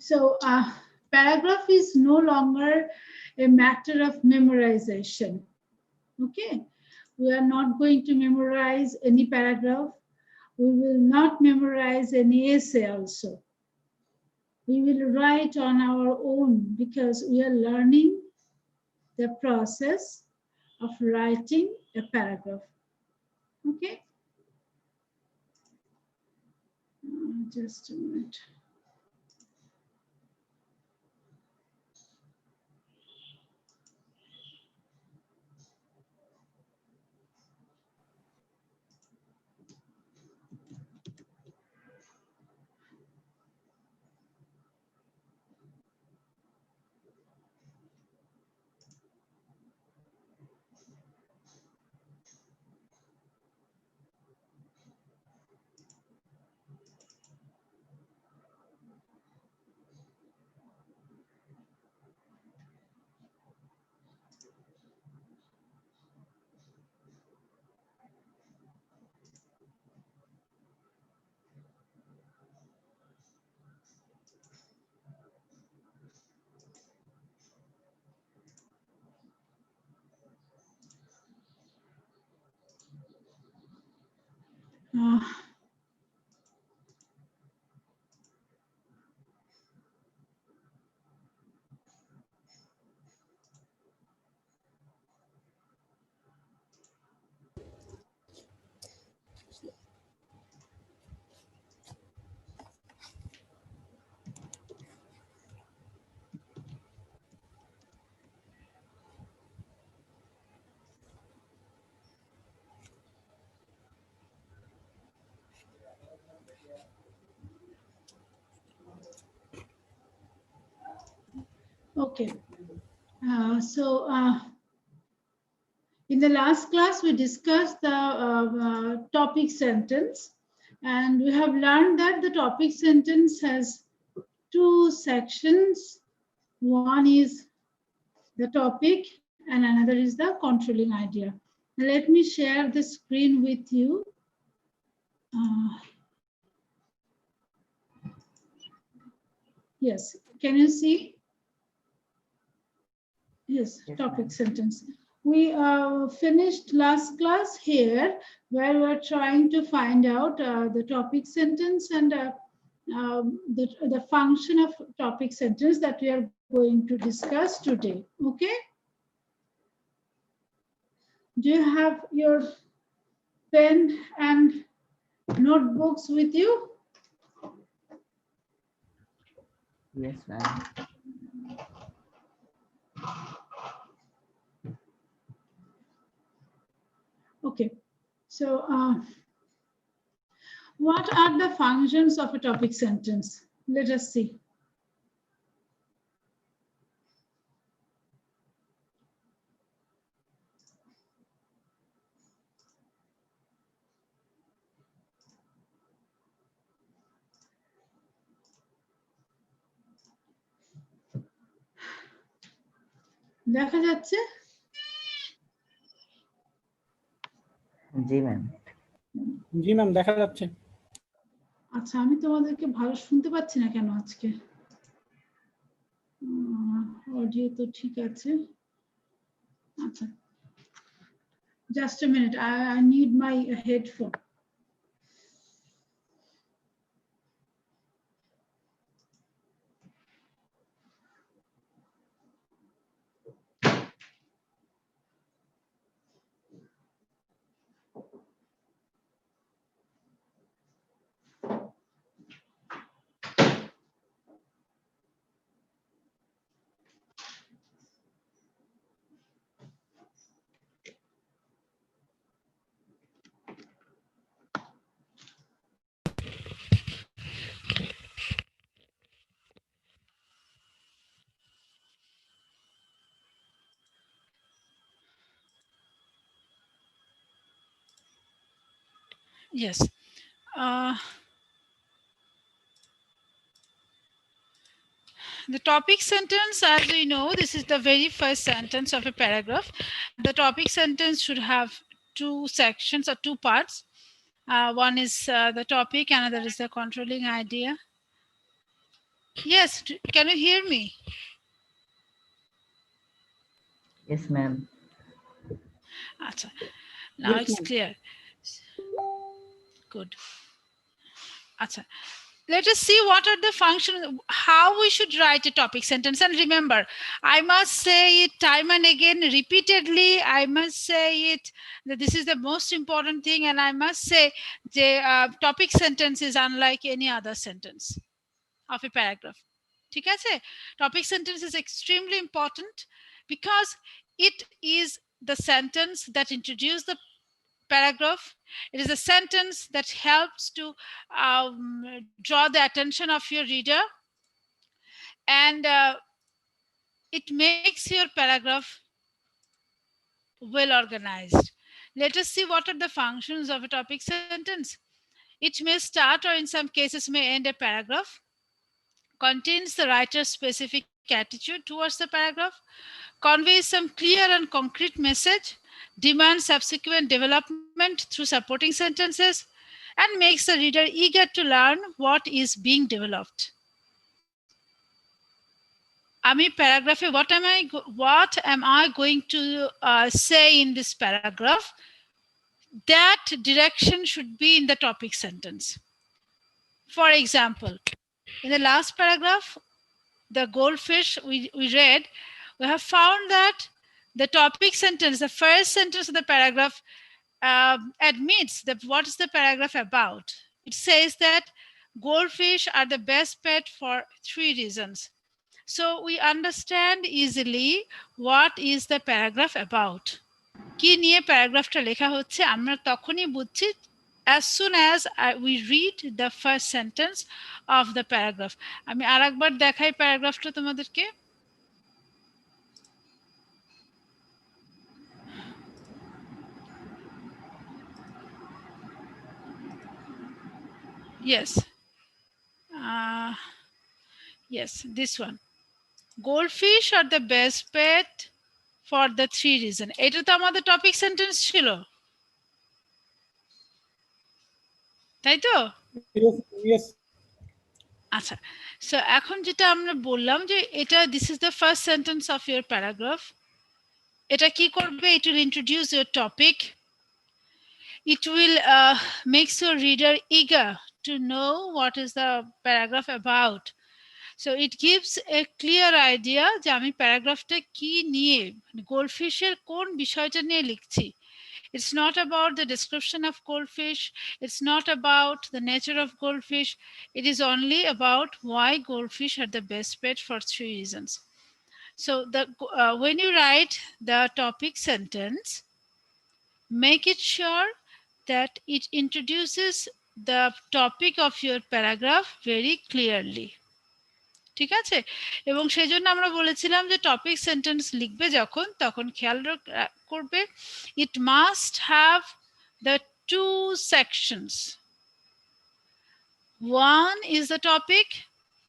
So paragraph is no longer a matter of memorization. Okay, we are not going to memorize any paragraph. We will not memorize any essay also. We will write on our own because we are learning the process of writing a paragraph. Okay, just a minute. Okay, in the last class, we discussed the topic sentence, and we have learned that the topic sentence has two sections. One is the topic, and another is the controlling idea. Now, let me share the screen with you. Yes, can you see? Yes, topic sentence. We finished last class here where we're trying to find out the topic sentence and the function of topic sentence that we are going to discuss today. Okay? Do you have your pen and notebooks with you? Yes, ma'am. Okay. So what are the functions of a topic sentence? Let us see. দেখা যাচ্ছে? জি ma'am. জি ma'am, দেখা যাচ্ছে। আচ্ছা, আমি তোমাদেরকে ভালো শুনতে পাচ্ছি না কেন আজকে? অডিও তো ঠিক আছে। আচ্ছা, just a minute, I need my headphone. Yes. The topic sentence, as we know, this is the very first sentence of a paragraph. The topic sentence should have two sections or two parts. One is the topic, another is the controlling idea. Yes, can you hear me? Yes, ma'am. Acha. Now Yes, it's ma'am. clear. Good. Acha. Let us see what are the functions, how we should write a topic sentence. And remember, I must say it time and again, repeatedly. I must say it that this is the most important thing. And I must say the topic sentence is unlike any other sentence of a paragraph. ঠিক আছে? Topic sentence is extremely important because it is the sentence that introduces the paragraph. It is a sentence that helps to draw the attention of your reader, and it makes your paragraph well organized. Let us see what are the functions of a topic sentence. It may start, or in some cases may end, a paragraph, contains the writer's specific attitude towards the paragraph, conveys some clear and concrete message, demands subsequent development through supporting sentences, and makes the reader eager to learn what is being developed. Ami paragraph, what am I going to say in this paragraph? That direction should be in the topic sentence. For example, in the last paragraph, the goldfish we read, we have found that the topic sentence, the first sentence of the paragraph, admits that what is the paragraph about. It says that goldfish are the best pet for 3 reasons. So we understand easily what is the paragraph about. কি নিয়ে প্যারাগ্রাফটা লেখা হচ্ছে আমরা তখনই বুঝছি as soon as we read the first sentence of the paragraph. আমি আরেকবার দেখাই প্যারাগ্রাফটা তোমাদেরকে। Yes. Yes, this one. Goldfish are the best pet for the 3 reasons. এটা তো আমাদের টপিক সেন্টেন্স ছিল, তাই তো? Yes, yes. আচ্ছা, সো এখন যেটা আমরা বললাম যে এটা this is the first sentence of your paragraph. এটা কি করবে? It will introduce your topic. It will makes your reader eager to know what is the paragraph about. So it gives a clear idea যে আমি প্যারাগ্রাফটা কি নিয়ে, গোল্ডফিশের কোন বিষয়টা নিয়ে লিখছি। It's not about the description of goldfish. It's not about the nature of goldfish. It is only about why goldfish are the best pet for 3 reasons. So when you write the topic sentence, make it sure that it introduces the topic of your paragraph very clearly. ঠিক আছে? এবং সেজন্য আমরা বলেছিলাম যে topic sentence লিখবে যখন, তখন খেয়াল করবে it must have the 2 sections. One is the topic,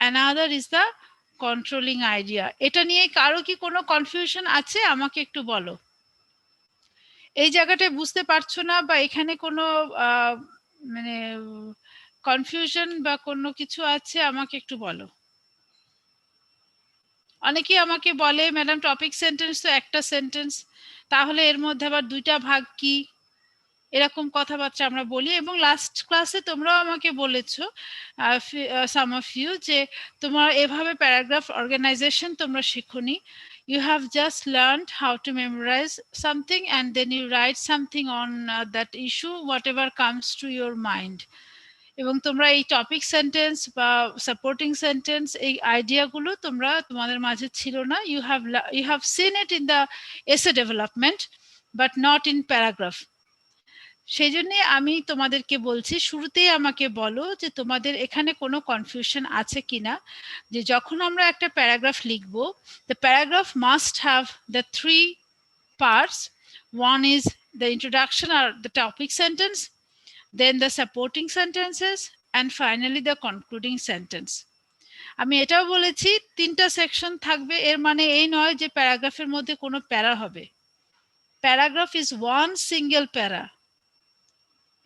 another is the controlling idea. এটা নিয়ে কারো কি কোনো কনফিউশন আছে? আমাকে একটু বলো। এই জায়গাটায় বুঝতে পারছো না বা এখানে কোনো মানে কনফিউশন বা কোনো কিছু আছে? আমাকে একটু বলো। অনেকেই আমাকে বলে ম্যাডাম টপিক সেন্টেন্স তো একটা সেন্টেন্স, তাহলে এর মধ্যে আবার 2টা ভাগ কি? এরকম কথাবার্তা আমরা বলি। এবং লাস্ট ক্লাসে তোমরাও আমাকে বলেছো সাম অফ ইউ যে তোমার এভাবে প্যারাগ্রাফ অর্গানাইজেশন তোমরা শিখোনি। You have just learned how to memorize something and then you write something on that issue, whatever comes to your mind. এবং তোমরা এই টপিক সেন্টেন্স বা সাপোর্টিং সেন্টেন্স এই আইডিয়াগুলো তোমরা তোমাদের মাঝে ছিল না। you have seen it in the essay development but not in paragraph. সেই জন্য আমি তোমাদেরকে বলছি শুরুতেই আমাকে বলো যে তোমাদের এখানে কোনো কনফিউশন আছে কিনা, যে যখন আমরা একটা প্যারাগ্রাফ লিখব, the paragraph must have the 3 parts. One is the introduction or the topic sentence, then the supporting sentences, and finally the concluding sentence. আমি এটাও বলেছি 3টা সেকশন থাকবে, এর মানে এই নয় যে প্যারাগ্রাফের মধ্যে কোনো প্যারা হবে। প্যারাগ্রাফ ইজ ওয়ান সিঙ্গেল প্যারা,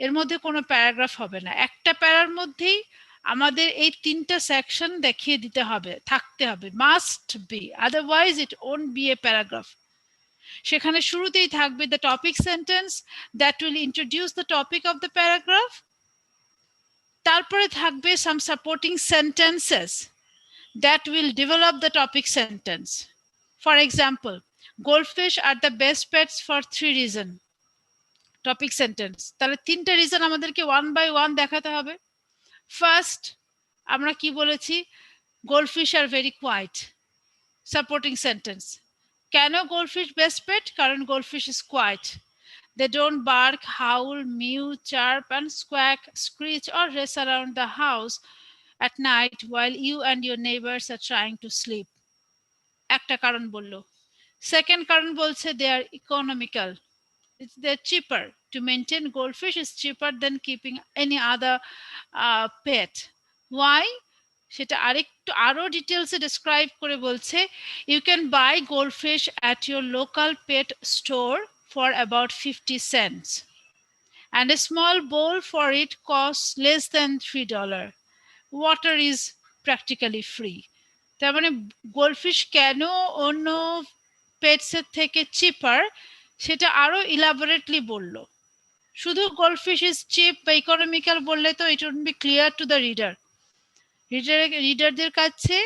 এর মধ্যে কোনো প্যারাগ্রাফ হবে না। একটা প্যারার মধ্যেই আমাদের এই তিনটা সেকশন দেখিয়ে দিতে হবে, থাকতে হবে, must be, otherwise it won't B a paragraph. সেখানে শুরুতেই থাকবে the topic sentence that will introduce the topic of the paragraph. তারপরে থাকবে সাম supporting sentences that will develop the topic sentence. For example, goldfish are the best pets for 3 reasons. Topic sentence. তাহলে তিনটা reason আমাদেরকে one by one দেখাতে হবে। First আমরা কি বলেছি? Goldfish are very quiet. Supporting sentence. কেন গোল্ডফিশ বেস্ট পেট? কারণ goldfish is quiet. They don't bark, howl, mew, chirp, and squawk, screech, or race around the house at night while you and your neighbors are trying to sleep. একটা কারণ বললো। Second কারণ বলছে they are economical. They're cheaper. To maintain goldfish is cheaper than keeping any other pet. Why? সেটা আরো ডিটেলসে describe করে বলছে you can buy goldfish at your local pet store for about 50 cents. And a small bowl for it costs less than $3. Water is practically free. তার মানে goldfish কেন অন্য পেটসের থেকে চিপার সেটা আরো ইলাবোরেটলি বললো। শুধু গোল্ডফিশ ইজ চিপ বা ইকোনমিক্যাল বললে তো it would be clear to the reader. রিডারদের কাছে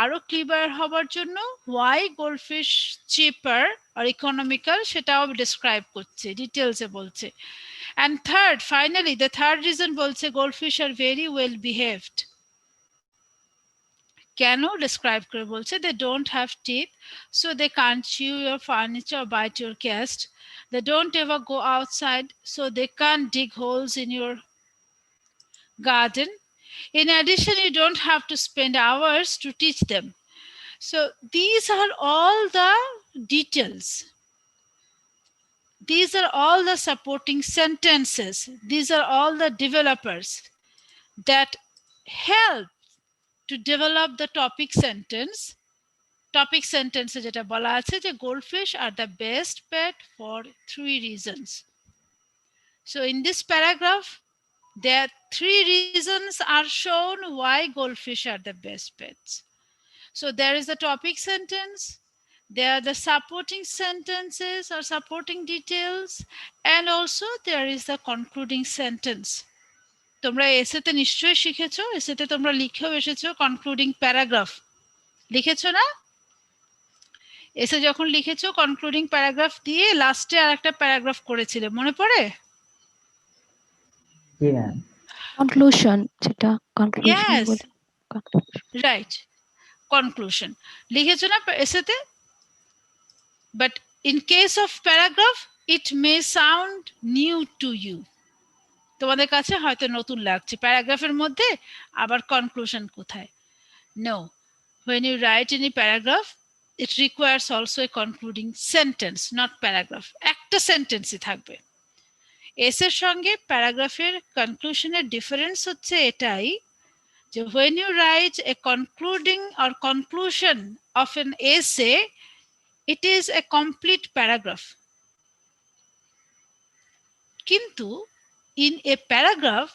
আরো ক্লিয়ার হবার জন্য ওয়াই গোল্ডফিশ চিপার আর ইকোনমিক্যাল সেটাও ডিসক্রাইব করছে, ডিটেলসে বলছে। And third, finally the third reason বলছে goldfish are very well behaved. কেন ডিসক্রাইব করে বলছে they don't have teeth so they can't chew your furniture or bite your guest. They don't ever go outside so they can't dig holes in your garden. In addition, you don't have to spend hours to teach them. So these are all the details. These are all the supporting sentences. These are all the developers that help to develop the topic sentence. Topic sentence যেটা বলা আছে যে goldfish are the best pet for 3 reasons. So in this paragraph there 3 reasons are shown why goldfish are the best pets. So there is the topic sentence, there are the supporting sentences or supporting details, and also there is the concluding sentence. তোমরা এসেতে নিশ্চয়ই শিখেছো, এসেতে তোমরা লিখেও এসেছো concluding paragraph, লিখেছো না? এসে যখন লিখেছো কনক্লুডিং প্যারাগ্রাফ দিয়ে লাস্টে আর একটা প্যারাগ্রাফ করেছিলে, মনে পড়ে? জি ম্যাম। কনক্লুশন, যেটা কনক্লুশন Yes, বলে। right, conclusion লিখেছো না এসেতে? But in case of paragraph it may sound new to you. তোমাদের কাছে হয়তো নতুন লাগছে প্যারাগ্রাফের মধ্যে আবার কনক্লুশন কোথায়? No, when you write any paragraph it requires also a concluding sentence, not paragraph. একটা সেন্টেন্সই থাকবে। এসের সঙ্গে প্যারাগ্রাফের কনক্লুশনের ডিফারেন্স হচ্ছে এটাই যে when you write a concluding or conclusion of an essay it is a complete paragraph. কিন্তু in a paragraph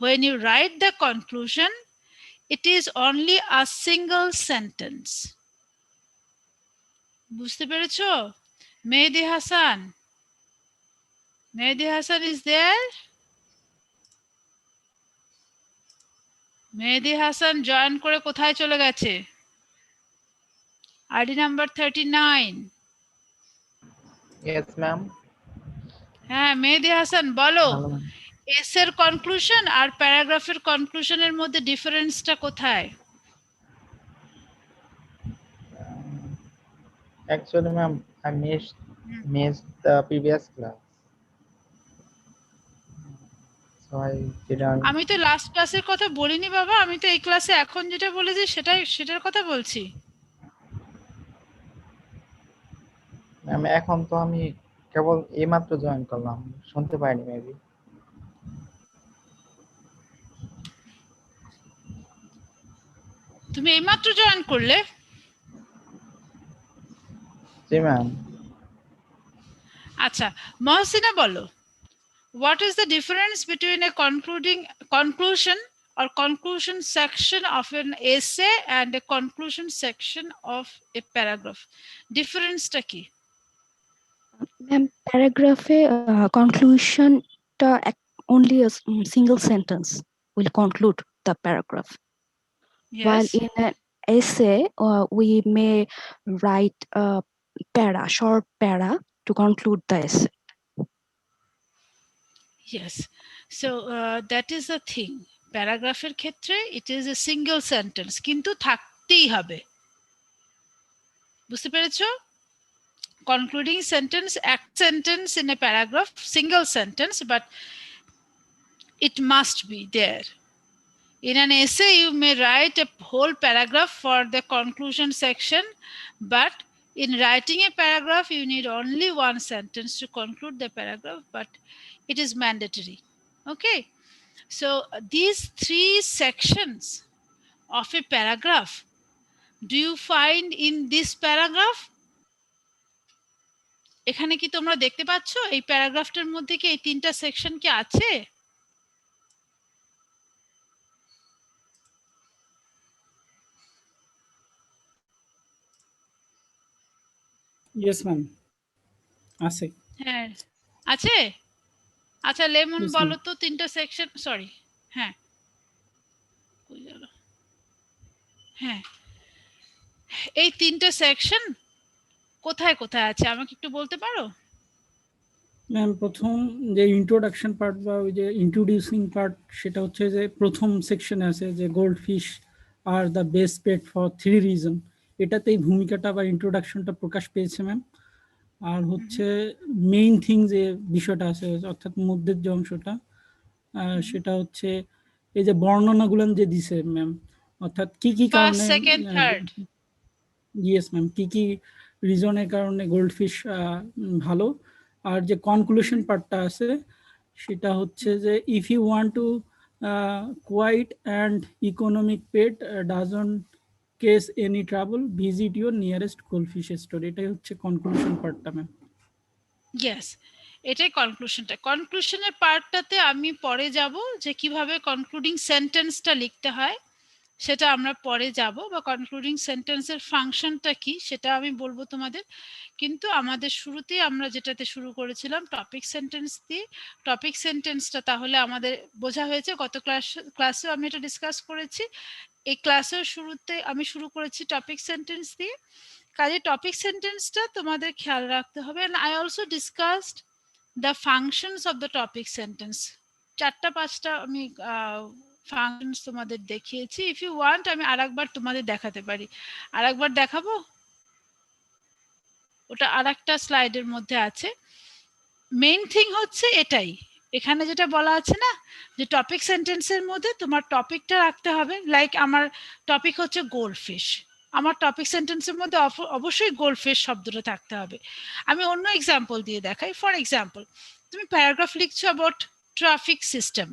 when you write the conclusion it is only a single sentence. বুঝতে পেরেছো? Mehedi Hasan, Mehedi Hasan is there? Mehedi Hasan join করে কোথায় চলে গেছে? ID number 39। Yes, ma'am. হ্যাঁ মেহেদি হাসান বলো, ভালো ম্যাম। এসের কনক্লুশন আর প্যারাগ্রাফের কনক্লুশনের মধ্যে ডিফারেন্সটা কোথায়? Actually, ma'am, I missed the previous class, so I didn't. আমি তো লাস্ট ক্লাসের কথা বলিনি বাবা, আমি তো এই ক্লাসে এখন যেটা বলেছি সেটার কথা বলছি। Ma'am, এখন তো আমি কেবল এইমাত্র জয়েন করলাম, শুনতে পাইনি মেবি। তুমি এইমাত্র জয়েন করলে? জি ম্যাম। আচ্ছা মহসিনা বলো, what is the difference between a conclusion or conclusion section of an essay and a conclusion section of a paragraph. Difference টা কি? ম্যাম প্যারাগ্রাফে কনক্লুশনটা only a single sentence will conclude the paragraph, while Yes. in an essay we may write a short para to conclude the essay. Yes. So that is the thing. প্যারাগ্রাফের ক্ষেত্রে it is a single sentence, কিন্তু থাকতেই হবে। বুঝতে পেরেছো? Concluding sentence, act sentence in a paragraph, single sentence, but it must be there. In an essay, you may write a whole paragraph for the conclusion section, but in writing a paragraph, you need only one sentence to conclude the paragraph, but it is mandatory. Okay. So these three sections of a paragraph, do you find in this paragraph? এখানে কি তোমরা দেখতে পাচ্ছ এই প্যারাগ্রাফটার মধ্যে কি এই তিনটা সেকশন কি আছে? ইয়েস ম্যাম, আছে। হ্যাঁ আছে। আচ্ছা লেমন Yes, বলো ma'am. তো তিনটা সেকশন, সরি হ্যাঁ কই গেল, হ্যাঁ এই তিনটা সেকশন কোথায় কোথায় আছে আমাকে একটু বলতে পারো? ম্যাম প্রথম যে ইন্ট্রোডাকশন পার্ট বা ওই যে ইন্ট্রোডিউসিং পার্ট, সেটা হচ্ছে যে প্রথম সেকশনে আছে যে gold fish are the best pet for 3 reason, এটাতেই ভূমিকাটা বা ইন্ট্রোডাকশনটা প্রকাশ পেয়েছে ম্যাম। আর হচ্ছে মেইন থিং যে বিষয়টা আছে অর্থাৎ মধ্যের যে অংশটা, সেটা হচ্ছে এই যে বর্ণনাগুলো যে দিছে ম্যাম, অর্থাৎ কি কি ফার্স্ট কারণে, সেকেন্ড থার্ড। ইয়েস ম্যাম, কি কি রিজনের কারণে গোল্ড ফিশ ভালো। আর যে কনক্লুশন পার্টটা আছে সেটা হচ্ছে যে if you want to quiet and economic pet doesn't cause any trouble, visit your nearest gold fish store, এটাই হচ্ছে কনক্লুশন পার্টটা ম্যাম। ইয়েস, এটাই কনক্লুশনটা। কনক্লুশনের পার্টটাতে আমি পরে যাব যে কিভাবে কনক্লুডিং সেন্টেন্সটা লিখতে হয়, সেটা আমরা পরে যাব, বা কনক্লুডিং সেন্টেন্সের ফাংশনটা কি সেটা আমি বলবো তোমাদের। কিন্তু আমাদের শুরুতেই আমরা যেটাতে শুরু করেছিলাম টপিক সেন্টেন্স দিয়ে, টপিক সেন্টেন্সটা তাহলে আমাদের বোঝা হয়েছে। গত ক্লাসেও আমি এটা ডিসকাস করেছি, এই ক্লাসের শুরুতে আমি শুরু করেছি টপিক সেন্টেন্স দিয়ে। কাজে টপিক সেন্টেন্সটা তোমাদের খেয়াল রাখতে হবে। And I also discussed the functions of the topic sentence. 4-5টা আমি ফাংশনস তোমাদের দেখিয়েছি। ইফ ইউ ওয়ান্ট আমি আরেকবার তোমাদের দেখাতে পারি। আরেকবার দেখাবো? ওটা আরেকটা স্লাইডের মধ্যে আছে। মেইন থিং হচ্ছে এটাই, এখানে যেটা বলা আছে না যে টপিক সেন্টেন্সের মধ্যে তোমার টপিকটা রাখতে হবে। লাইক আমার টপিক হচ্ছে গোল্ডফিশ, আমার টপিক সেন্টেন্সের মধ্যে অবশ্যই গোল্ডফিশ শব্দটা থাকতে হবে। আমি অন্য এক্সাম্পল দিয়ে দেখাই। ফর এক্সাম্পল, তুমি প্যারাগ্রাফ লিখছো অ্যাবাউট ট্রাফিক সিস্টেম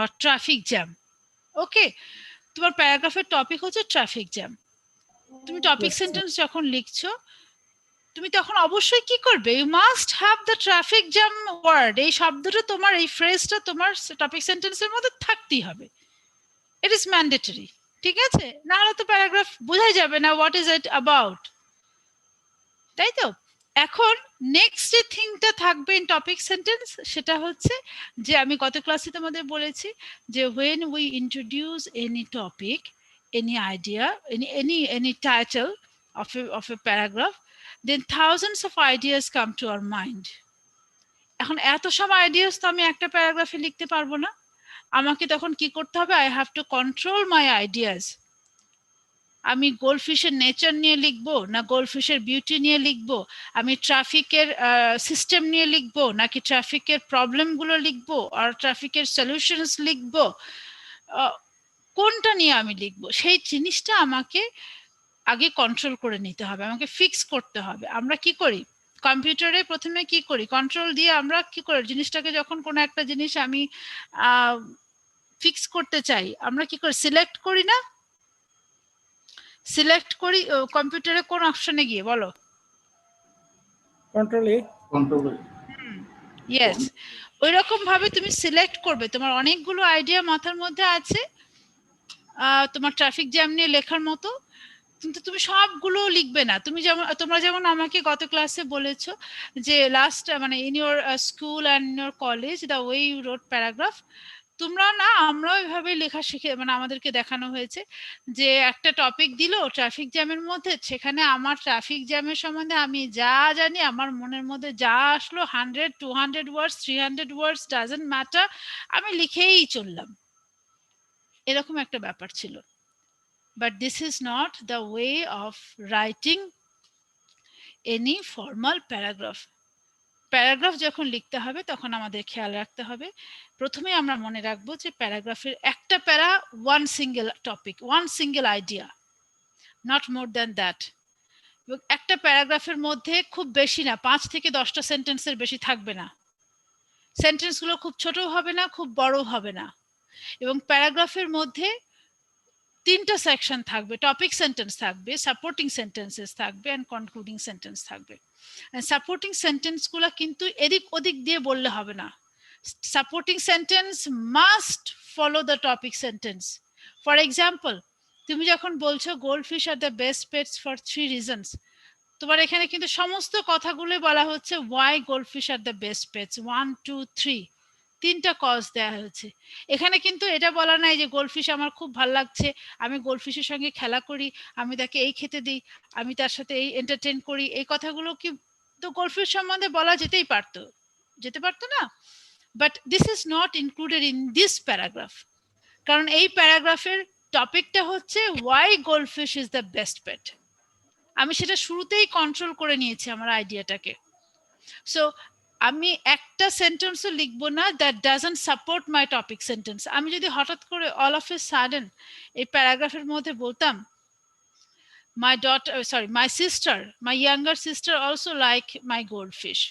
আর ট্রাফিক জ্যাম। ওকে, তোমার প্যারাগ্রাফের টপিক হচ্ছে ট্রাফিক জ্যাম। তুমি টপিক সেন্টেন্স যখন লিখছো তুমি তখন অবশ্যই কি করবে, you must have the traffic jam word, এই শব্দটা তোমার, এই ফ্রেজটা তোমার টপিক সেন্টেন্সের মধ্যে থাকতেই হবে। ইট ইজ ম্যান্ডেটরি, ঠিক আছে? না হলে তো প্যারাগ্রাফ বোঝাই যাবে না হোয়াট ইজ ইট অ্যাবাউট, তাই তো? এখন নেক্সট যে থিংটা থাকবে ইন টপিক সেন্টেন্স সেটা হচ্ছে যে আমি গত ক্লাসে তোমাদের বলেছি যে when we introduce any topic, any idea, any title of a paragraph, then thousands of ideas come to our mind. এখন এত সব আইডিয়াস তো আমি একটা প্যারাগ্রাফে লিখতে পারবো না। আমাকে তখন কি করতে হবে, I have to control my ideas. আমি গোল্ডফিশের নেচার নিয়ে লিখবো না গোল্ডফিশের বিউটি নিয়ে লিখবো, আমি ট্রাফিকের সিস্টেম নিয়ে লিখবো নাকি ট্রাফিকের প্রবলেমগুলো লিখবো আর ট্রাফিকের সলিউশনস লিখবো, কোনটা নিয়ে আমি লিখবো, সেই জিনিসটা আমাকে আগে কন্ট্রোল করে নিতে হবে, আমাকে ফিক্স করতে হবে। আমরা কি করি কম্পিউটারে, প্রথমে কি করি, কন্ট্রোল দিয়ে আমরা কি করি জিনিসটাকে, যখন কোনো একটা জিনিস আমি ফিক্স করতে চাই আমরা কি করি, সিলেক্ট করি না? সিলেক্ট করি কম্পিউটারে কোন অপশনে গিয়ে বলো? কন্ট্রোল এ। কন্ট্রোল। ইয়েস, ওইরকম ভাবে তুমি সিলেক্ট করবে। তোমার অনেকগুলো আইডিয়া মাথার মধ্যে আছে তোমার ট্রাফিক জ্যাম নিয়ে লেখার মতো, কিন্তু তুমি সবগুলো লিখবে না। তোমরা যেমন আমাকে গত ক্লাসে বলেছো যে লাস্ট মানে in your school and in your college the way you wrote paragraph, তোমরা না আমরাও এভাবে লেখা শিখে মানে আমাদেরকে দেখানো হয়েছে যে একটা টপিক দিল ট্রাফিক জ্যামের মধ্যে, সেখানে আমার ট্রাফিক জ্যামের সম্বন্ধে আমি যা জানি আমার মনের মধ্যে যা আসলো 100 200 ওয়ার্ডস 300 ওয়ার্ডস ডাজন্ট ম্যাটার, আমি লিখেই চললাম, এরকম একটা ব্যাপার ছিল। But this is not the way of writing any formal paragraph. Paragraph যখন লিখতে হবে তখন আমাদের খেয়াল রাখতে হবে, প্রথমে আমরা মনে রাখবো যে প্যারাগ্রাফের একটা প্যারা one single topic, one single idea, not more than that. একটা প্যারাগ্রাফের মধ্যে খুব বেশি না 5 থেকে 10টা সেন্টেন্সের বেশি থাকবে না, সেন্টেন্সগুলো খুব ছোট হবে না খুব বড় হবে না, এবং প্যারাগ্রাফের মধ্যে 3টা সেকশন থাকবে, টপিক সেন্টেন্স থাকবে, সাপোর্টিং সেন্টেন্সেস থাকবে অ্যান্ড কনক্লুডিং সেন্টেন্স থাকবে। সাপোর্টিং সেন্টেন্সগুলো কিন্তু এদিক ওদিক দিয়ে বললে হবে না, supporting sentence must follow the topic sentence. For example, তুমি যখন বলছো gold fish are the best pets for 3 reasons, তোমার এখানে কিন্তু সমস্ত কথাগুলো বলা হচ্ছে why gold fish are the best pets 1 2 3, 3টা কজ দেওয়া হয়েছে। এখানে কিন্তু এটা বলা নাই যে গোল্ডফিশ আমার খুব ভালো লাগছে, আমি গোল্ডফিশের সঙ্গে খেলা করি, আমি তাকে এই খেতে দিই, আমি তার সাথে এই এন্টারটেইন করি, এই কথাগুলো কি তো গোল্ডফিশ সম্বন্ধে বলা যেতে পারতো না। But this is not included in this paragraph, কারণ এই প্যারাগ্রাফের টপিকটা হচ্ছে why goldfish is the best pet. আমি সেটা শুরুতেই কন্ট্রোল করে নিয়েছি আমার আইডিয়াটাকে। সো আমি একটা সেন্টেন্সও লিখবো না that doesn't support my topic sentence. আমি যদি হঠাৎ করে অল অফ এ সাডেন এই প্যারাগ্রাফের মধ্যে বলতাম my sister, my younger sister also like my goldfish,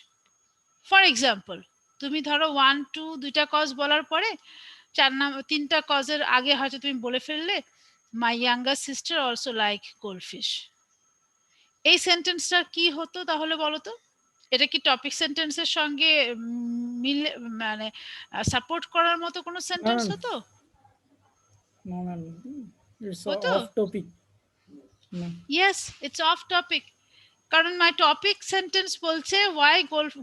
for example, তুমি ধরো 1 2 দুইটা কজ বলার পরে 3টা কজের আগে হয়তো তুমি বলে ফেললে my younger sister also like goldfish। এই সেন্টেন্সটা কি হতো তাহলে বলো তো? এটা কি টপিক সেন্টেন্সের সঙ্গে মিলে মানে সাপোর্ট করার মতো কোনো সেন্টেন্স হতো? No, ma'am. It's হতো? off topic. No. Yes, it's off topic. কারণ my topic sentence বলছে why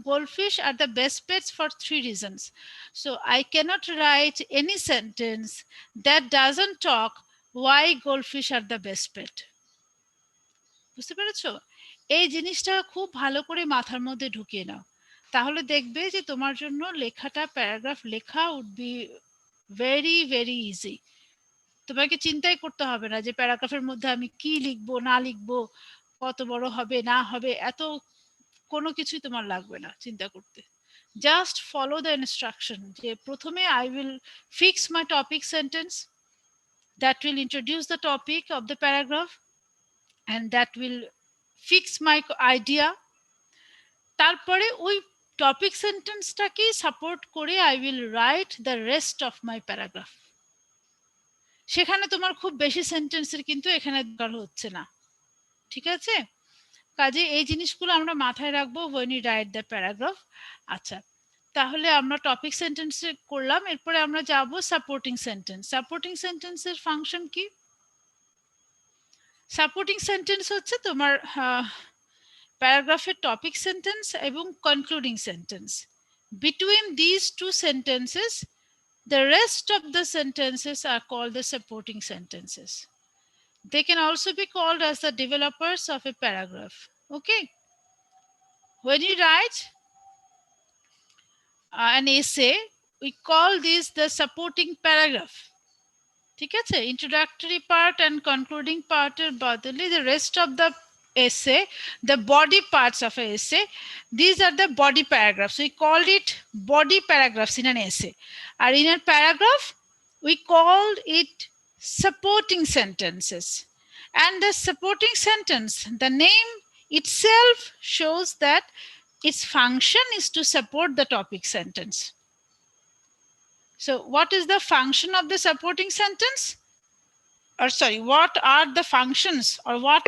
goldfish are the best pets for 3 reasons. So I cannot write any sentence that doesn't talk why goldfish are the best pet. বুঝতে পেরেছো? এই জিনিসটা খুব ভালো করে মাথার মধ্যে ঢুকিয়ে নাও, তাহলে দেখবে যে তোমার জন্য লেখাটা প্যারাগ্রাফ লেখা would be very very easy. তোমাকে চিন্তাই করতে হবে না যে প্যারাগ্রাফের মধ্যে আমি কি লিখবো না লিখবো, কত বড় হবে না হবে, এত কোনো কিছুই তোমার লাগবে না চিন্তা করতে। জাস্ট ফলো দ্য ইনস্ট্রাকশন, যে প্রথমে I will fix my topic sentence that will introduce the topic of the paragraph and that will fix my idea। তারপরে ওই টপিক সেন্টেন্সটাকে সাপোর্ট করে I will write the rest of my paragraph। সেখানে তোমার খুব বেশি সেন্টেন্সের কিন্তু এখানে দরকার হচ্ছে না, ঠিক আছে? কাজে এই জিনিসগুলো আমরা মাথায় রাখবো when you write the paragraph। আচ্ছা, তাহলে আমরা টপিক সেন্টেন্স করলাম, এরপরে আমরা যাব সাপোর্টিং সেন্টেন্স। সাপোর্টিং সেন্টেন্সের ফাংশন কি? সাপোর্টিং সেন্টেন্স হচ্ছে তোমার প্যারাগ্রাফের টপিক সেন্টেন্স এবং concluding sentence. Between this two sentences the rest of the sentences are called the supporting sentences. They can also be called as the developers of a paragraph. Okay, when you write an essay, we call this the supporting paragraph। ঠিক আছে, introductory part and concluding part এর বদলে the rest of the essay, the body parts of an essay, these are the body paragraphs. We called it body paragraphs in an essay, or in a paragraph we called it supporting sentences। And the supporting sentence, the name itself shows that its function is to support the topic sentence। So what is the function of the supporting sentence? Or sorry, what are the functions or what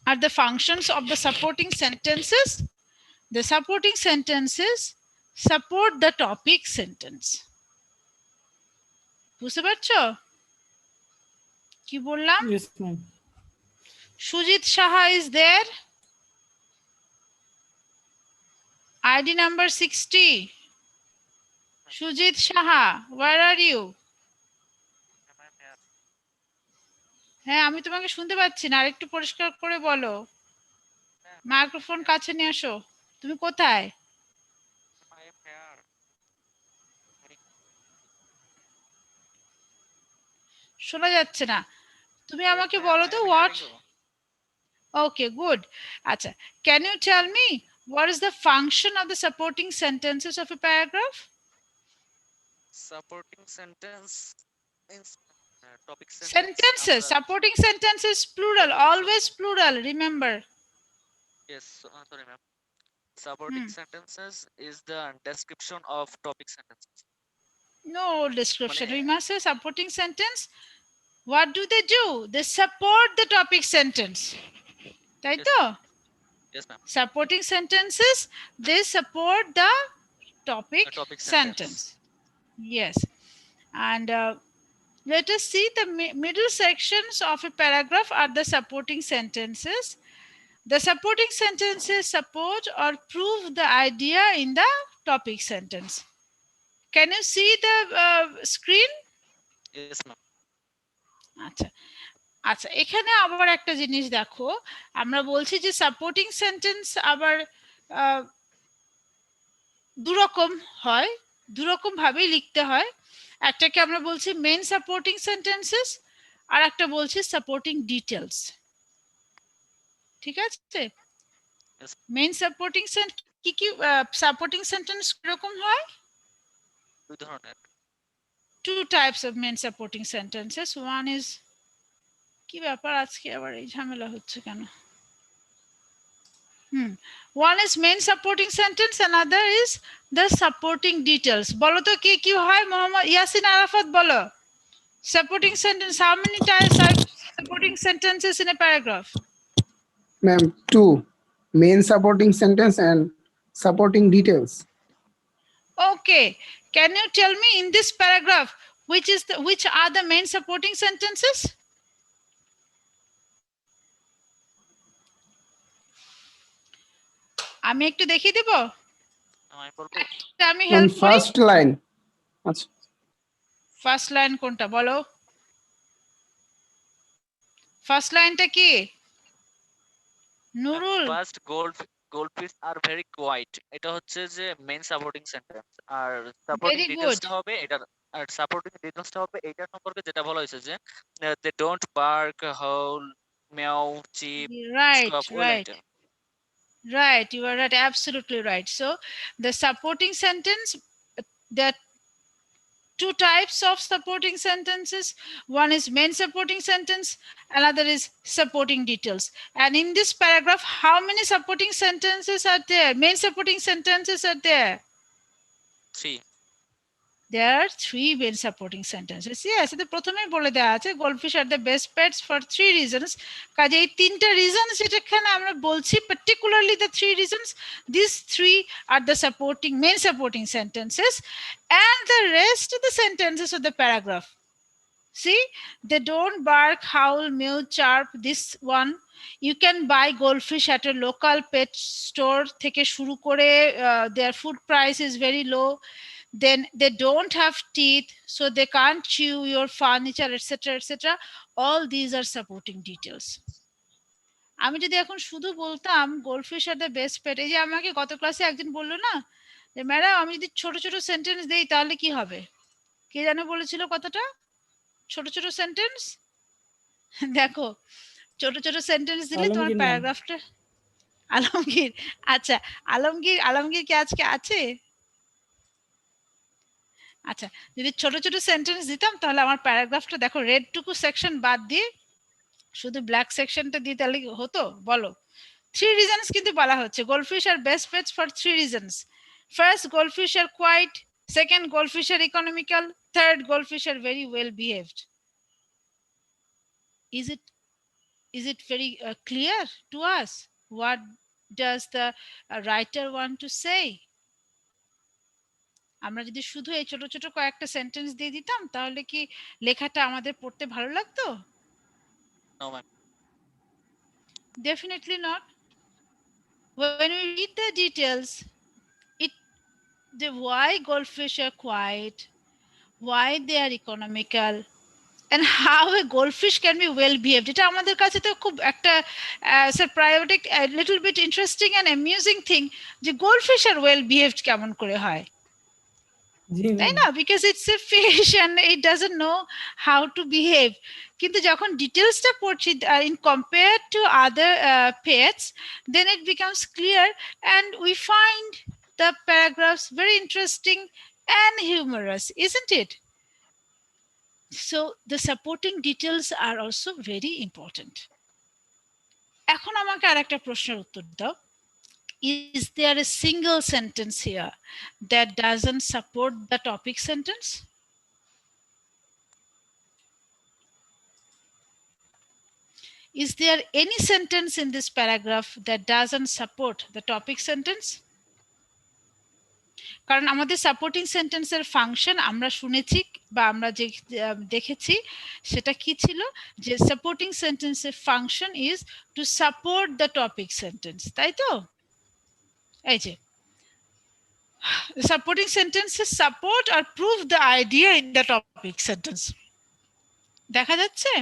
are the functions of the supporting sentences? The supporting sentences support the topic sentence. বুঝতে পারছো কি বললাম? Yes, ma'am. Sujit Saha is there. ID number 60. Sujit Saha, where are you? হ্যাঁ, আমি তোমাকে শুনতে পাচ্ছি না, আরেকটু পরিষ্কার করে বলো। মাইক্রোফোন কাছে নিয়ে আসো। তুমি কোথায়? শোনা যাচ্ছে না। তুমি আমাকে বলো তো what? Okay, good. আচ্ছা, can you tell me what is the function of the supporting sentences of a paragraph? Supporting sentence is topic sentence. Sentences, supporting sentences plural, always plural, remember. Yes, sorry, ma'am. Supporting sentences is the description of topic sentences. No description. মানে- We must say supporting sentence. What do? They support the topic sentence. তাই Yes, তো? Yes, ma'am. Supporting sentences, they support the topic, A topic sentence. Yes. And let us see the middle sections of a paragraph are the supporting sentences. The supporting sentences support or prove the idea in the topic sentence. Can you see the screen? Yes, ma'am. আচ্ছা আচ্ছা, এখানে আবার একটা জিনিস দেখো, আমরা বলছি যে সাপোর্টিং সেন্টেন্স আবার দুরকম হয়, দুরকম ভাবেই লিখতে হয়। একটাকে আমরা বলছি মেইন সাপোর্টিং সেন্টেন্সেস, আর একটা বলছি সাপোর্টিং ডিটেলস। ঠিক আছে? Yes. মেইন সাপোর্টিং কি কি সাপোর্টিং সেন্টেন্স কিরকম হয়? দুই ধরনের। Two types of main supporting sentences. One is, কি ব্যাপার আজকে আবার এই ঝামেলা হচ্ছে কেন? One is main supporting sentence, another is the supporting details. বলো তো কি কি হয়? মোহাম্মদ ইয়াসিন আরাফাত বলো। Supporting sentence, how many types are supporting sentences in a paragraph? Ma'am, two. Main supporting sentence and supporting details. Okay, can you tell me in this paragraph which are the main supporting sentences? আমি একটু দেখিয়ে দেব, আমি বলবো আমি And help করি। first line. আচ্ছা। First line কোনটা বলো? ফার্স্ট লাইনটা কি? Nurul, first goldfish are very quiet, এটা হচ্ছে যে মেইন সাপোর্টিং সেন্টেন্স। আর সাপোর্টিং Very ডিটেইলসটা good. হবে এটার, আর সাপোর্টিং ডিটেইলসটা হবে এইটার সম্পর্কে যেটা বলা হয়েছে যে they don't bark, howl, meow, chirp, Right, stop, ওই right. লাইনটা। Right, you are right, absolutely right. So the supporting sentence, there are two types of supporting sentences. One is main supporting sentence, another is supporting details. And in this paragraph, how many supporting sentences are there? Main supporting sentences are there. 3 There are three main supporting sentences. Yes, the প্রথমেই বলে দেওয়া আছে goldfish are the best pets for three reasons. কাজে এই তিনটা reasons যেটাখানে আমরা বলছি, particularly the three reasons, these three are the main supporting sentences, and the rest of the sentences of the paragraph. See, they don't bark, howl, mew, chirp. This one, you can buy goldfish at a local pet store থেকে শুরু করে their food price is very low. Then they don't have teeth, so they can't chew your furniture, etc., etc. All these are supporting details. আমি যদি এখন শুধু বলতাম goldfish are the best পেট, এই যে আমাকে গত ক্লাসে একজন বললো না যে ম্যাডাম আমি যদি ছোট ছোট সেন্টেন্স দেই তাহলে কি হবে? কে যেন বলেছিল কথাটা? ছোট ছোট সেন্টেন্স। দেখো, ছোট ছোট সেন্টেন্স দিলে তোমার আলমগীর ma'am। প্যারাগ্রাফটা। আলমগীর, আচ্ছা আলমগীর কি আজকে আছে? আচ্ছা, যদি ছোট ছোট সেন্টেন্স দিতাম তাহলে আমার প্যারাগ্রাফটা দেখো রেড টুকু সেকশন বাদ দিয়ে শুধু ব্ল্যাক সেকশনটা দিয়ে তাহলে হতো? বলো, থ্রি রিজনস কিন্তু বলা হচ্ছে goldfish are best pets for three reasons. First, goldfish are quiet; second, goldfish are economical; third, goldfish are very well behaved. Is it very clear to us? What does the writer want to say? আমরা যদি শুধু এই ছোট ছোট কয়েকটা sentence দিয়ে দিতাম তাহলে কি লেখাটা আমাদের পড়তে ভালো লাগতো? No, ma'am. Definitely not. When we read the details, the why goldfish are quiet, why they are economical, and how a goldfish can be well behaved, এটা আমাদের কাছে তো খুব একটা surprising, little bit interesting and amusing thing যে goldfish are well behaved কেমন করে হয়, জি তাই ম্যাম। না? Because it's a fish and it doesn't know how to behave. কিন্তু যখন ডিটেলসটা পড়ছি in compare to other pets, then it becomes clear and we find the paragraphs very interesting and humorous, isn't it? So the supporting details are also very important. এখন আমাকে আরেকটা প্রশ্নের উত্তর দাও। Is there a single sentence here that doesn't support the topic sentence? Is there any sentence in this paragraph that doesn't support the topic sentence? কারণ আমাদের supporting সেন্টেন্সের function আমরা শুনেছি বা আমরা যে দেখেছি সেটা কি ছিল, যে সাপোর্টিং সেন্টেন্সের function is to support the topic sentence, তাই তো? এই যে supporting sentences support or prove the idea in the topic sentence. দেখা যাচ্ছে?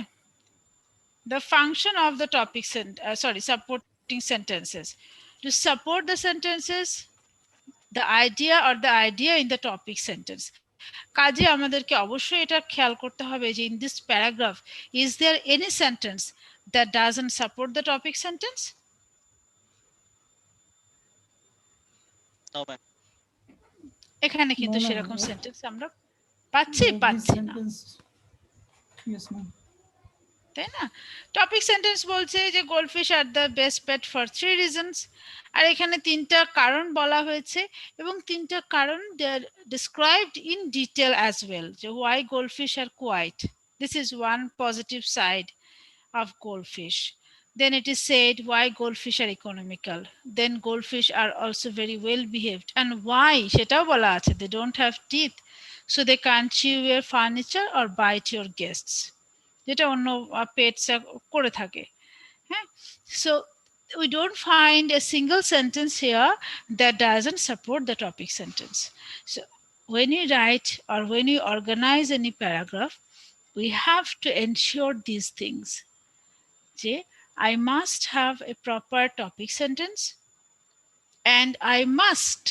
The function of the topic supporting sentences to support the sentences, the idea or the idea in the topic sentence. কাজে আমাদেরকে অবশ্যই এটা খেয়াল করতে হবে যে in this paragraph is there any sentence that doesn't support the topic sentence? No, ma'am. এখানে কিন্তু No, ma'am. সেরকম সেন্টেন্স আমরা পাচ্ছি না, ইয়েস ম্যাম। তাই না? টপিক সেন্টেন্স বলছে যে goldfish are the best pet for 3 reasons, আর এখানে তিনটা কারণ বলা হয়েছে এবং তিনটা কারণ they are described in detail as well, যে why goldfish are quite, this is one positive side of goldfish. Then it is said why goldfish are economical. Then goldfish are also very well behaved. And why? সেটাও বলা আছে, they don't have teeth, so they can't chew your furniture or bite your guests. যেটা অন্য pets করে থাকে, হ্যাঁ? So we don't find a single sentence here that doesn't support the topic sentence. So when you write or when you organize any paragraph, we have to ensure these things. যে I must have a proper topic sentence and I must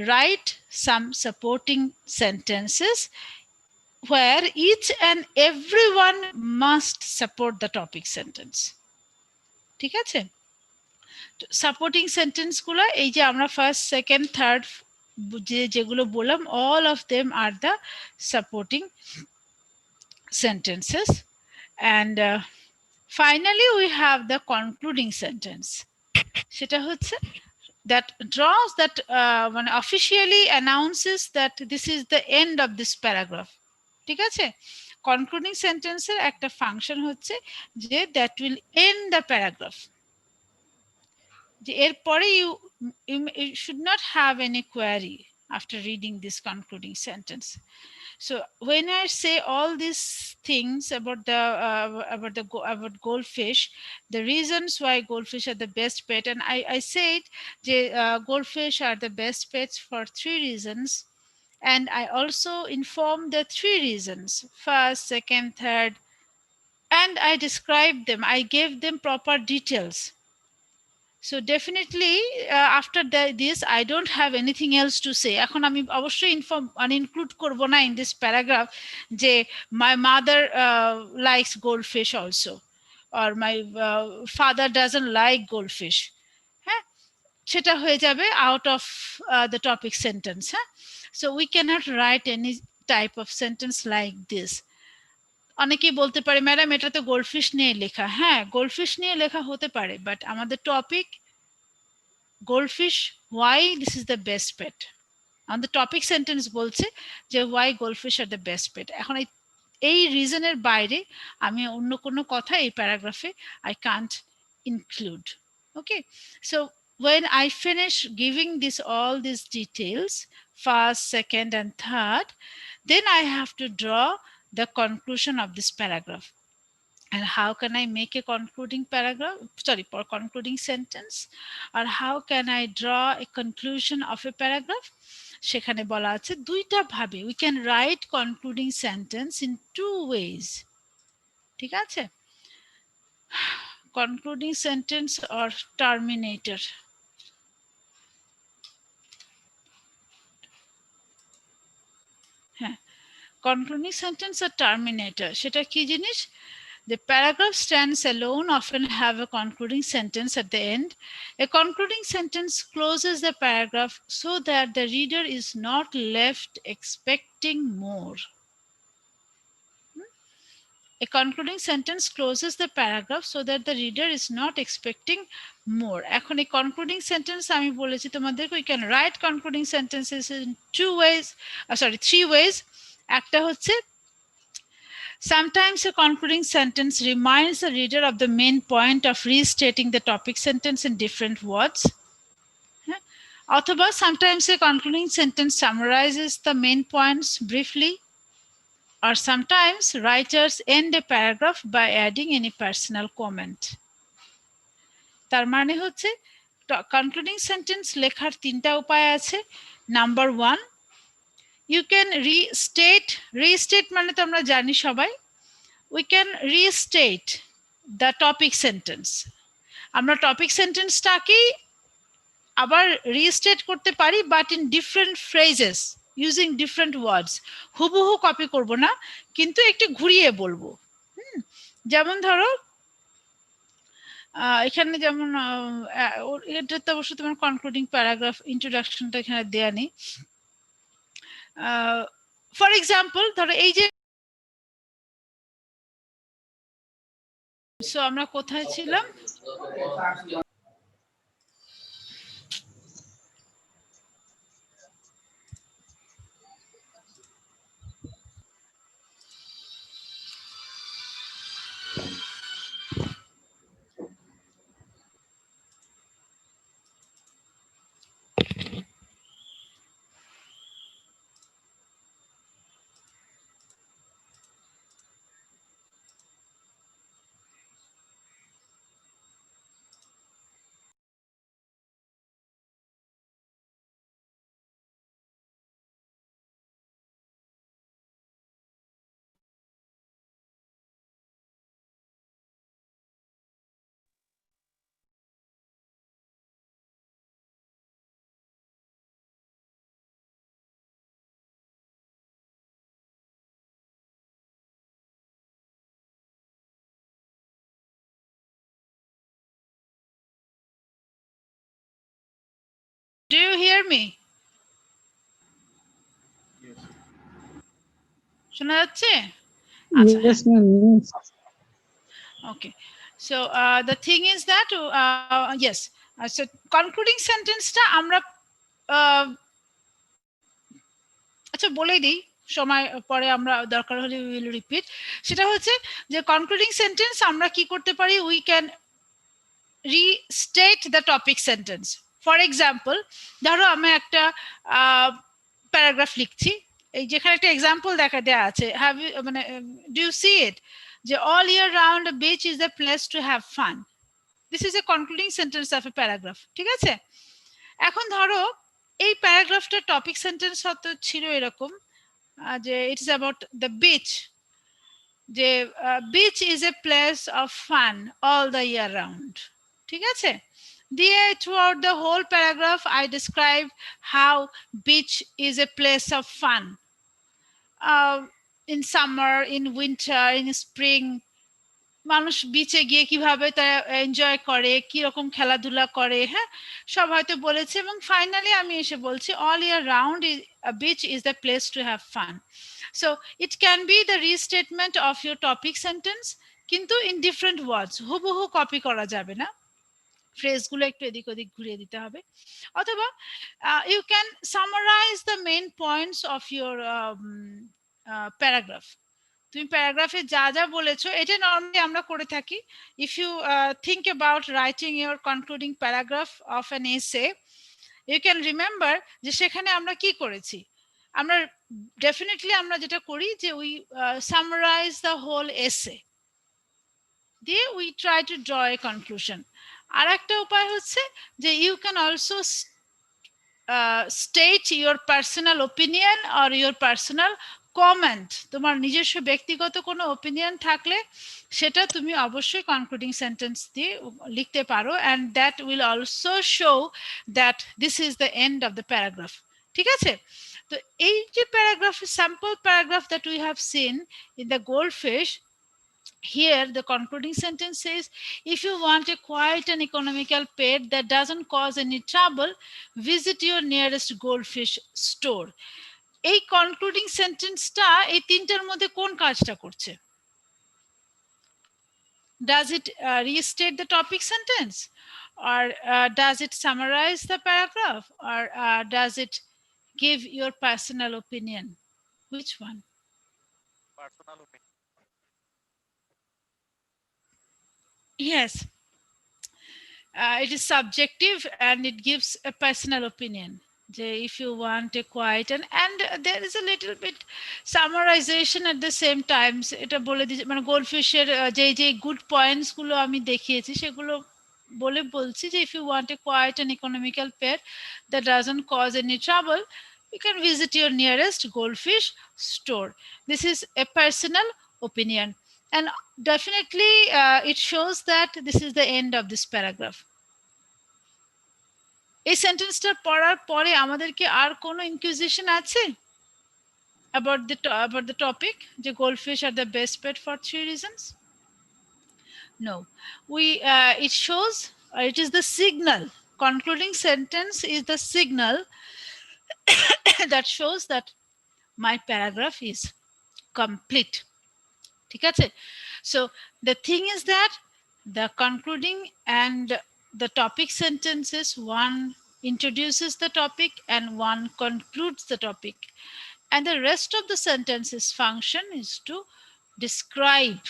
write some supporting sentences where each and everyone must support the topic sentence. ঠিক আছে? Supporting sentence গুলো এই যে আমরা first second third যেগুলো বললাম, all of them are the supporting sentences. And finally we have the concluding sentence, সেটা হচ্ছে that draws that মানে officially announces that this is the end of this paragraph. ঠিক আছে? কনক্লুডিং সেন্টেন্সের একটা function হচ্ছে যে that will end the paragraph, যে এরপরে you should not have any query after reading this concluding sentence. So when I say all these things about about goldfish, the reasons why goldfish are the best pet, and I said goldfish are the best pets for 3 reasons, and I also informed the 3 reasons, first, second, third, and I described them, I gave them proper details. So definitely after this I don't have anything else to say. এখন আমি অবশ্যই include করব না in this paragraph যে my mother likes goldfish also, or my father doesn't like goldfish. হ্যাঁ, সেটা হয়ে যাবে out of the topic sentence. হ্যাঁ, so we cannot write any type of sentence like this. অনেকেই বলতে পারে ম্যাডাম এটা তো গোল্ডফিশ নিয়ে লেখা। হ্যাঁ, গোল্ডফিশ নিয়ে লেখা হতে পারে, বাট আমাদের topic goldfish, why this is the best pet. On the topic sentence বলছে যে why goldfish are the best pet. এখন এই রিজনের বাইরে আমি অন্য কোনো কথা এই প্যারাগ্রাফে I can't include. Okay, so when I finish giving this all these details, first, second, and third, then I have to draw the conclusion of this paragraph. And how can I make a concluding paragraph? Sorry, for concluding sentence, or how can I draw a conclusion of a paragraph? সেখানে বলা আছে দুইটা ভাবে we can write concluding sentence in two ways. ঠিক আছে? Concluding sentence or terminator. হ্যাঁ, concluding sentence or terminator সেটা কি জিনিস? The paragraph stands alone often have a concluding sentence at the end. A concluding sentence closes the paragraph so that the reader is not left expecting more. A concluding sentence closes the paragraph so that the reader is not expecting more. এখন এই concluding sentence আমি বলেছি তোমাদেরকে we can write concluding sentences in three ways. একটা হচ্ছে sometimes a concluding sentence reminds the reader of the main point of restating the topic sentence in different words. অথবা sometimes a concluding sentence summarizes the main points briefly. Or sometimes writers end a paragraph by adding any personal comment. তার মানে হচ্ছে concluding sentence লেখার তিনটা উপায় আছে. Number 1, you can restate মানে তো আমরা জানি সবাই. We can restate the topic sentence. আমরা topic sentence-টাকে আবার restate করতে পারি but in different phrases. Using different words. হুবহু কপি করব না, কিন্তু একটু ঘুরিয়ে বলবো। যেমন ধরো এখানে যেমন এটাতে অবশ্য তোমার কনক্লুডিং প্যারাগ্রাফ ইন্ট্রোডাকশনটা এখানে দেয়া নেই। ফর এক্সাম্পল ধরো এই যে সো আমরা কোথায় ছিলাম? Do you hear me? শোনা যাচ্ছে? Yes, ma'am. Okay. So the thing is that yes. So concluding sentence-টা আমরা আচ্ছা বলেই দিই, সময় পরে আমরা দরকার হলে we will repeat. সেটা হচ্ছে যে concluding sentence আমরা কি করতে পারি? We can restate the topic sentence. For example, ধরো আমি একটা প্যারাগ্রাফ লিখছি, এই যেখানে একটা এক্সাম্পল দেয়া আছে, হ্যাভ ইউ মানে ডু ইউ সি ইট, যে all year round a beach is a place to have fun. This is a concluding sentence of a paragraph. ঠিক আছে? এখন ধরো এই প্যারাগ্রাফটার টপিক সেন্টেন্স হয়তো ছিল এরকম যে it is about the beach, যে beach is a place of fun all the year round. ঠিক আছে? Throughout the whole paragraph, I describe how beach is a place of fun. In summer, in winter, in spring, মানুষ বিচে গিয়ে কিভাবে তা enjoy করে, কি রকম খেলাধুলা করে, হ্যাঁ সব হয়তো বলেছে। এবং ফাইনালি আমি এসে বলছি all year round a beach is the place to have fun. So it can be the restatement of your topic sentence, কিন্তু in different words. হুবহু কপি করা যাবে না, ফ্রেজগুলো একটু এদিক ওদিক ঘুরিয়ে দিতে হবে। অথবা you can summarize the main points of your paragraph. তুমি প্যারাগ্রাফে যা যা বলেছো এটা নর্মালি আমরা করে থাকি। If you think about writing your concluding paragraph of an essay, you can remember যে সেখানে আমরা কি করেছি। আমরা ডেফিনেটলি আমরা যেটা করি যে we summarise the whole essay, দিয়ে we try to draw a conclusion. আর একটা উপায় হচ্ছে যে you can also state your personal opinion or your personal comment. তোমার নিজস্ব ব্যক্তিগত কোনো ওপিনিয়ন থাকলে সেটা তুমি অবশ্যই কনক্লুডিং সেন্টেন্স দিয়ে লিখতে পারো, and that will also show that this is the end of the paragraph. ঠিক আছে? তো এই যে paragraph, sample paragraph that we have seen in the goldfish, here the concluding sentence says, if you want a quiet and economical pet that doesn't cause any trouble, visit your nearest goldfish store. এই concluding সেন্টেন্সটা এই তিনটার মধ্যে কোন কাজটা করছে? Does it restate the topic sentence, or does it summarize the paragraph, or does it give your personal opinion? Which one? Personal opinion. Yes, it is subjective and it gives a personal opinion. If you want a quiet and there is a little bit summarization at the same time, এটা বলে দিচ্ছে মানে গোল্ডফিশের যে good points গুলো আমি দেখিয়েছি সেগুলো বলে বলছি যে if you want a quiet and economical pet that doesn't cause any trouble, you can visit your nearest goldfish store. This is a personal opinion, and definitely it shows that this is the end of this paragraph. এই সেন্টেন্সটা পড়ার পরে আমাদের কি আর কোনো inquisition আছে about the topic যে goldfish are the best pet for 3 reasons? No, it shows, it is the signal. Concluding sentence is the signal that shows that my paragraph is complete. ঠিক আছে? So the thing is that the concluding and the topic sentences, one introduces the topic and one concludes the topic, and the rest of the sentences function is to describe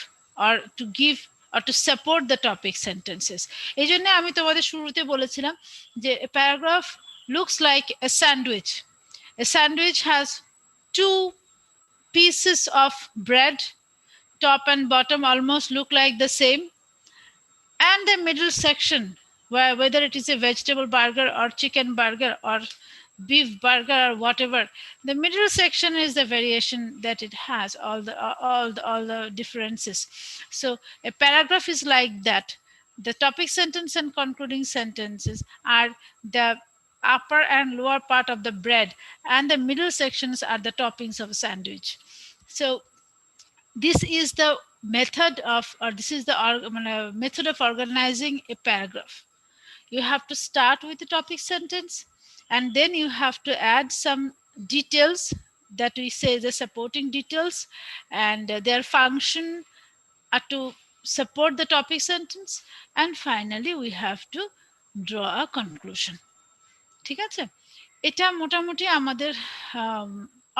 or to give or to support the topic sentences. এই জন্য আমি তোমাদের শুরুতে বলেছিলাম যে a paragraph looks like a sandwich. A sandwich has two pieces of bread, top and bottom almost look like the same, and the middle section, whether it is a vegetable burger or chicken burger or beef burger or whatever, the middle section is the variation that it has, all the differences. So a paragraph is like that. The topic sentence and concluding sentences are the upper and lower part of the bread, and the middle sections are the toppings of a sandwich. So this is the method of, or this is the method of organizing a paragraph. You have to start with the topic sentence, and then you have to add some details that we say the supporting details, and their function are to support the topic sentence, and finally we have to draw a conclusion. ঠিক আছে? এটা মোটামুটি আমাদের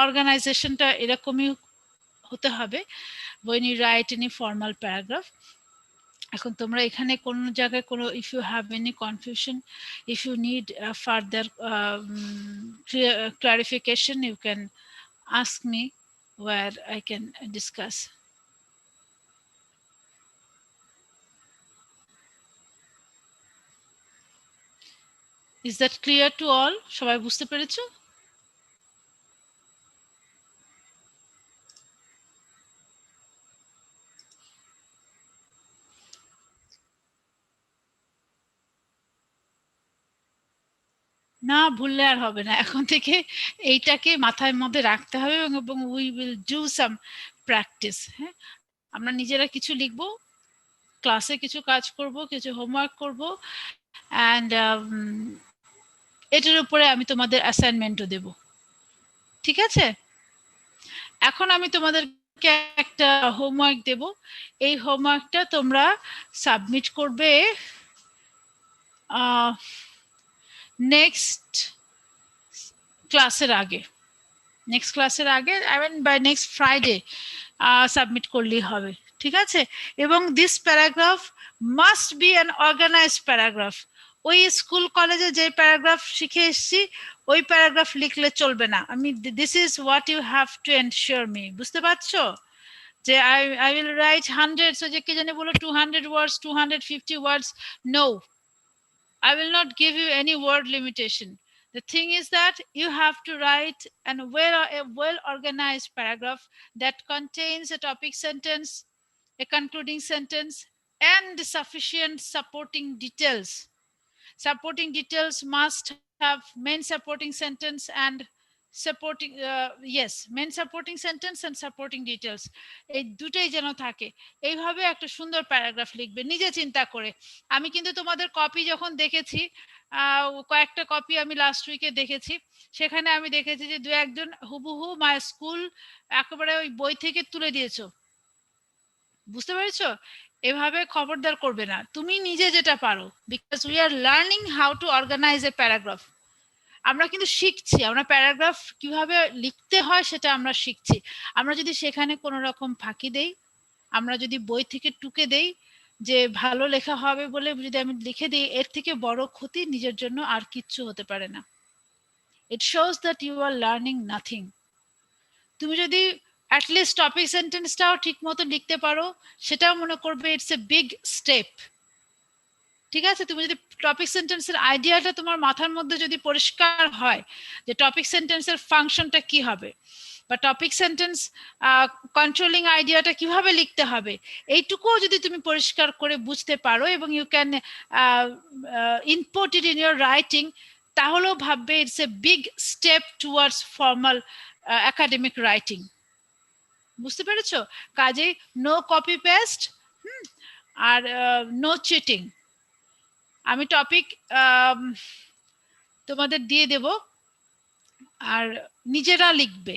অর্গানাইজেশনটা এরকমই হতে হবে when you write any formal paragraph. এখন তোমরা এখানে কোন জায়গায় কোনো if you have any confusion, if you need further clarification, you can ask me where I can discuss. Is that clear to all? সবাই বুঝতে পেরেছো? না ভুললে আর হবে না, এখন থেকে এইটাকে মাথার মধ্যে রাখতে হবে এবং we will do some practice. হ্যাঁ, আমরা নিজেরা কিছু লিখবো, ক্লাসে কিছু কাজ করব, কিছু হোমওয়ার্ক করব, অ্যান্ড এটার উপরে আমি তোমাদের অ্যাসাইনমেন্টও দেব। ঠিক আছে? এখন আমি তোমাদেরকে একটা হোমওয়ার্ক দেব। এই হোমওয়ার্কটা তোমরা সাবমিট করবে নেক্সট ক্লাসের আগে, I mean by next Friday submit করলেই হবে, ঠিক আছে? এবং this paragraph must be an organised paragraph. ওই স্কুল কলেজে যে প্যারাগ্রাফ শিখে এসেছি ওই প্যারাগ্রাফ লিখলে চলবে না। আমি this is what you have to ensure me, বুঝতে পারছো? যে আই উইল রাইট 100, যে কে জানে বলো 200 words, 250 words. No, I will not give you any word limitation. The thing is that you have to write a well organized paragraph that contains a topic sentence, a concluding sentence, and sufficient supporting details. Supporting details must have main supporting sentence and supporting main supporting sentence and supporting details. এই দুটোই যেন থাকে। এইভাবে একটা সুন্দর paragraph লিখবে নিজে চিন্তা করে। আমি কিন্তু তোমাদের কপি যখন দেখেছি, কয়েকটা কপি আমি লাস্ট উইকে দেখেছি, সেখানে আমি দেখেছি যে দু একজন হুবহু মাই স্কুল একেবারে ওই বই থেকে তুলে দিয়েছো, বুঝতে পেরেছো? এভাবে খবরদার করবে না, তুমি নিজে যেটা পারো, because we are learning how to organise a paragraph. আমরা কিন্তু শিখছি, আমরা প্যারাগ্রাফ কিভাবে লিখতে হয় সেটা আমরা শিখছি। আমরা যদি সেখানে কোনো রকম ফাঁকি দেই, আমরা যদি বই থেকে টুকে দেই যে ভালো লেখা হবে বলে যদি আমি লিখে দিই, এর থেকে বড় ক্ষতি নিজের জন্য আর কিচ্ছু হতে পারে না। It shows that you are learning nothing. তুমি যদি অ্যাটলিস্ট টপিক সেন্টেন্সটাও ঠিক মতো লিখতে পারো, সেটাও মনে করবে ইটস এ বিগ স্টেপ, ঠিক আছে? তুমি যদি টপিক সেন্টেন্সের আইডিয়াটা তোমার মাথার মধ্যে যদি পরিষ্কার হয় যে টপিক সেন্টেন্সের ফাংশনটা কি হবে, বা টপিক সেন্টেন্স কন্ট্রোলিং আইডিয়াটা কিভাবে লিখতে হবে, এইটুকুও যদি তুমি পরিষ্কার করে বুঝতে পারো এবং you can input it in your writing, তাহলেও ভাববে it's a big step towards formal academic writing. বুঝতে পেরেছো? কাজেই নো কপি পেস্ট আর নো চিটিং। আমি টপিক তোমাদের দিয়ে দেব, আর নিজেরা লিখবে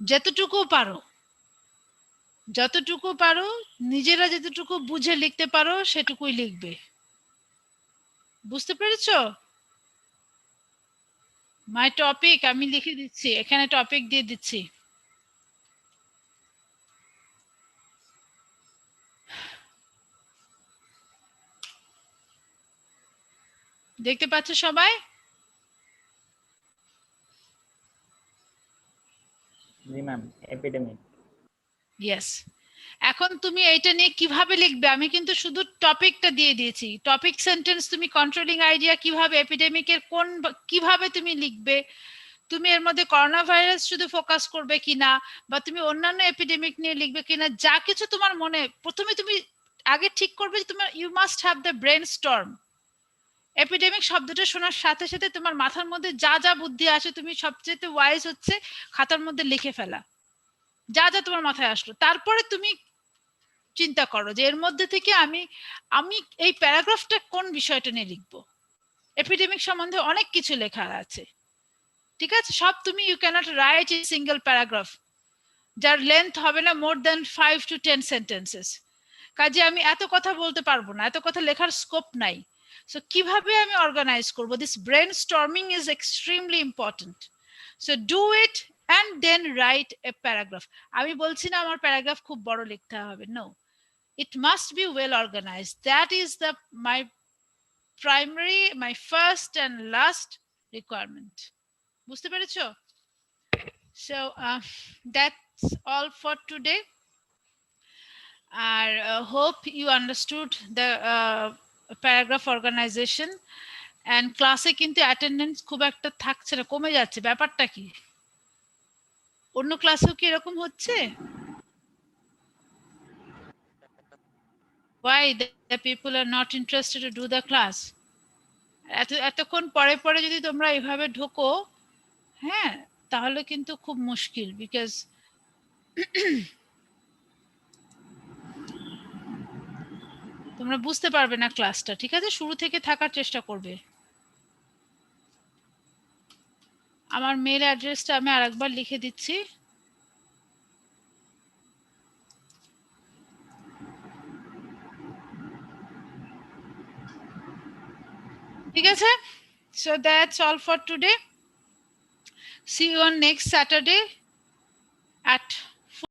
যতটুকু পারো, যতটুকু পারো নিজেরা যতটুকু বুঝে লিখতে পারো সেটুকুই লিখবে। বুঝতে পেরেছো? মাই টপিক আমি লিখে দিচ্ছি, এখানে টপিক দিয়ে দিচ্ছি। দেখতে পাচ্ছ সবাই? জি ম্যাম, এপিডেমিক। ইয়েস। এখন তুমি এইটা নিয়ে কিভাবে লিখবে, আমি কিন্তু শুধু টপিকটা দিয়ে দিয়েছি। টপিক সেন্টেন্স তুমি কন্ট্রোলিং আইডিয়া কিভাবে, এপিডেমিকের কোন কিভাবে তুমি লিখবে, তুমি এর মধ্যে করোনা ভাইরাস শুধু ফোকাস করবে কিনা, বা তুমি অন্যান্য এপিডেমিক নিয়ে লিখবে কিনা, যা কিছু তোমার মনে, প্রথমে তুমি আগে ঠিক করবে যে তোমার you must have the brainstorm. Epidemic শব্দটা শোনার সাথে সাথে তোমার মাথার মধ্যে যা যা বুদ্ধি আসে, তুমি সবচেয়ে ওয়াইজ হচ্ছে খাতার মধ্যে লিখে ফেলা, যা যা তোমার মাথায় আসলো। তারপরে তুমি চিন্তা করো যে এর মধ্যে থেকে আমি এই প্যারাগ্রাফটা কোন বিষয়টা নিয়ে লিখবো। এপিডেমিক সম্বন্ধে অনেক কিছু লেখা আছে, ঠিক আছে? সব তুমি you cannot write in single paragraph, যার লেন্থ হবে না মোর দ্যান 5 to 10 সেন্টেন্সেস। কাজে আমি এত কথা বলতে পারবো না, এত কথা লেখার স্কোপ নাই। সো কিভাবে আমি অর্গানাইজ করবো, this brainstorming is extremely important. So do it and then write a paragraph. আমি বলছি না আমার প্যারাগ্রাফ খুব বড় লিখতে হবে, no, it must be well organized. That is my primary, my first and last requirement. বুঝতে পেরেছো? So that's all for today. I hope you understood the paragraph organization. And ক্লাসে কিন্তু অ্যাটেন্ডেন্স খুব একটা থাকছে না, কমে যাচ্ছে, ব্যাপারটা কি? অন্য ক্লাসেও কি এরকম হচ্ছে? Why the people are not interested to do the class? এতক্ষণ পরে পরে যদি তোমরা এভাবে ঢোকো, হ্যাঁ, তাহলে কিন্তু খুব মুশকিল, বিকজ তোমরা বুঝতে পারবে না ক্লাসটা, ঠিক আছে? শুরু থেকে থাকার চেষ্টা করবে। আমার মেল অ্যাড্রেসটা আমি আরেকবার লিখে দিচ্ছি। ঠিক আছে? So that's all for today. See you on next Saturday at